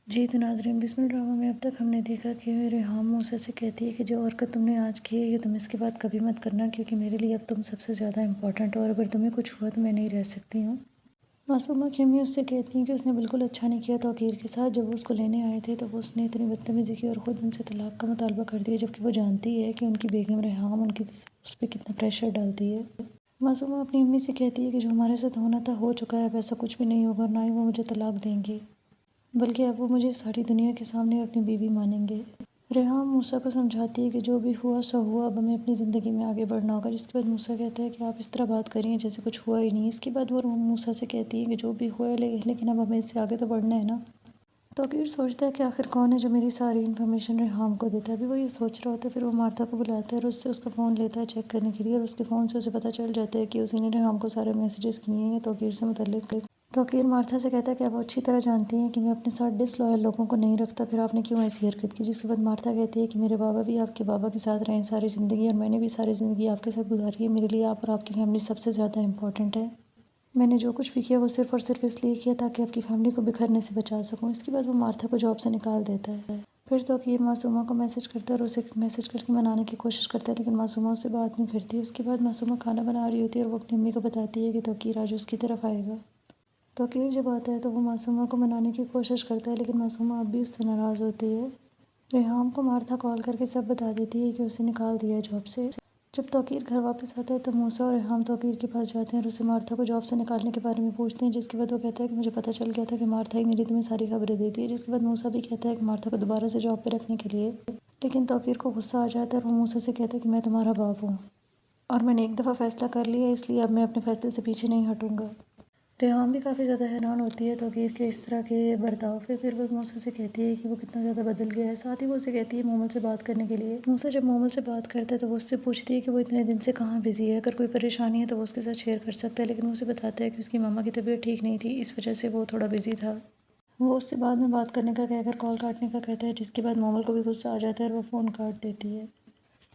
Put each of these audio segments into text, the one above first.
जी तो नाज़रीन, बिस्मिल ड्रामा में अब तक हमने देखा कि रेहान मूसा से कहती है कि जो हरकत तुमने आज की है ये तुम इसके बाद कभी मत करना, क्योंकि मेरे लिए अब तुम सबसे ज़्यादा इम्पोर्टेंट हो और अगर तुम्हें कुछ हुआ तो मैं नहीं रह सकती हूँ। मासूमा की अम्मी उससे कहती हैं कि उसने बिल्कुल अच्छा नहीं किया तौकीर के साथ। जब वो उसको लेने आए थे तो वो उसने इतनी बदतमीज़ी की और ख़ुद उनसे तलाक का मुतालबा कर दिया, जबकि वो जानती है कि उनकी बेगम रेहान उस पर कितना प्रेशर डालती है। मासूमा अपनी अम्मी से कहती है कि जो हमारे साथ होना था हो चुका है, अब ऐसा कुछ भी नहीं होगा और ना ही वो मुझे तलाक देंगी, बल्कि अब वो मुझे सारी दुनिया के सामने अपनी बीवी मानेंगे। रेहान मूसा को समझाती है कि जो भी हुआ सो हुआ, अब हमें अपनी ज़िंदगी में आगे बढ़ना होगा। जिसके बाद मूसा कहता है कि आप इस तरह बात करिए जैसे कुछ हुआ ही नहीं। इसके बाद वो मूसा से कहती है कि जो भी हुआ है लेकिन अब हमें इससे आगे तो बढ़ना है ना। तौकीर सोचता है कि आखिर कौन है जो मेरी सारी इन्फॉर्मेशन रेहान को देता है। अभी वो ये सोच रहा होता है, फिर वो मार्था को बुलाता है और उससे उसका फ़ोन लेता है चेक करने के लिए, और उसके फ़ोन से उसे पता चल जाता है कि उसी ने रेहान को सारे मैसेजेस किए हैं तौकीर से मुतल्लिक़। तौकीर मार्था से कहता है कि आप अच्छी तरह जानती हैं कि मैं अपने साथ डिसलॉयल लोगों को नहीं रखता, फिर आपने क्यों ऐसी हरकत की। जिसके बाद मार्था कहती है कि मेरे बाबा भी आपके बाबा के साथ रहे सारी ज़िंदगी और मैंने भी सारी ज़िंदगी आपके साथ गुजारी है। मेरे लिए आप और आपकी फैमिली सबसे ज़्यादा इम्पोर्टेंट है। मैंने जो कुछ भी किया वो सिर्फ़ और सिर्फ इसलिए किया ताकि आपकी फैमिली को बिखरने से बचा सकूँ। इसके बाद वो मार्था को जॉब से निकाल देता है। फिर तौकीर मासूमा को मैसेज करता है और उसे मैसेज करके मनाने की कोशिश करता है, लेकिन मासूमा उससे बात नहीं करती। उसके बाद मासूमा खाना बना रही होती है और वो अपनी अम्मी को बताती है कि तौकीर आज उसकी तरफ आएगा। तौकीर जब आता है तो वो मासूमा को मनाने की कोशिश करता है, लेकिन मासूमा अब भी उससे नाराज़ होती है। रेहान को मार्था कॉल करके सब बता देती है कि उसे निकाल दिया है जॉब से। जब तौकीर घर वापस आता है तो मूसा और रेहान तौकीर के पास जाते हैं और उसे मार्था को जॉब से निकालने के बारे में पूछते हैं। जिसके बाद वो कहता है कि मुझे पता चल गया था कि मार्था ही मेरी तुम्हें सारी खबरें देती है। जिसके बाद मूसा भी कहता है कि मार्था को दोबारा से जॉब पर रखने के लिए, लेकिन तौकीर को गुस्सा आ जाता है और वो मूसा से कहता है कि मैं तुम्हारा बाप हूँ और मैंने एक दफ़ा फ़ैसला कर लिया है, इसलिए अब मैं अपने फ़ैसले से पीछे नहीं हटूँगा। रेहान भी काफ़ी ज़्यादा हैरान होती है तौकीर के इस तरह के बर्ताव पे। फिर वो मूसा से कहती है कि वो कितना ज़्यादा बदल गया है। साथ ही वो उसे कहती है मोमल से बात करने के लिए। मूसा जब मोमल से बात करता है तो वो उससे पूछती है कि वो इतने दिन से कहाँ बिज़ी है, अगर कोई परेशानी है तो वो उसके साथ शेयर कर सकता है, लेकिन वो उसे बताता है कि उसकी मम्मा की तबीयत ठीक नहीं थी, इस वजह से वो थोड़ा बिज़ी था। वो उससे बाद में बात करने का कहकर कॉल काटने का कहता है, जिसके बाद मोमल को भी गुस्सा आ जाता है और वो फ़ोन काट देती है।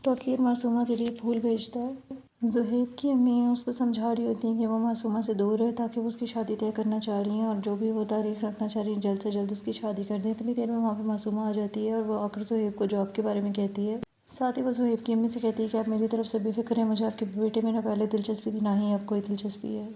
तौकीर मासूमा के लिए फूल भेजता है। ज़ुहैब की अम्मी उसको समझा रही होती हैं कि वो मासूमा से दूर है ताकि वो उसकी शादी तय करना चाह रही हैं और जो भी वो तारीख रखना चाह रही हैं जल्द से जल्द उसकी शादी कर दें। इतनी देर में वहाँ पे मासूमा आ जाती है और वो आकर ज़ुहैब को जॉब के बारे में कहती है। साथ ही वो ज़ुहैब की अम्मी से कहती है कि आप मेरी तरफ से बेफ़िक्र हैं, मुझे आपके बेटे में ना पहले दिलचस्पी थी ना ही अब कोई दिलचस्पी है।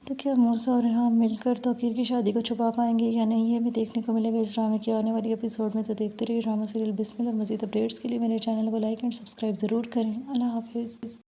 तो क्या मूसा और रेहान मिलकर तौकीर की शादी को छुपा पाएंगे या नहीं, ये हमें देखने को मिलेगा इस ड्रामे के आने वाली एपिसोड में। तो देखते रहिए ड्रामा सीरियल बिस्मिल, और मज़ीद अपडेट्स के लिए मेरे चैनल को लाइक एंड सब्सक्राइब ज़रूर करें। अल्लाह हाफ़िज़।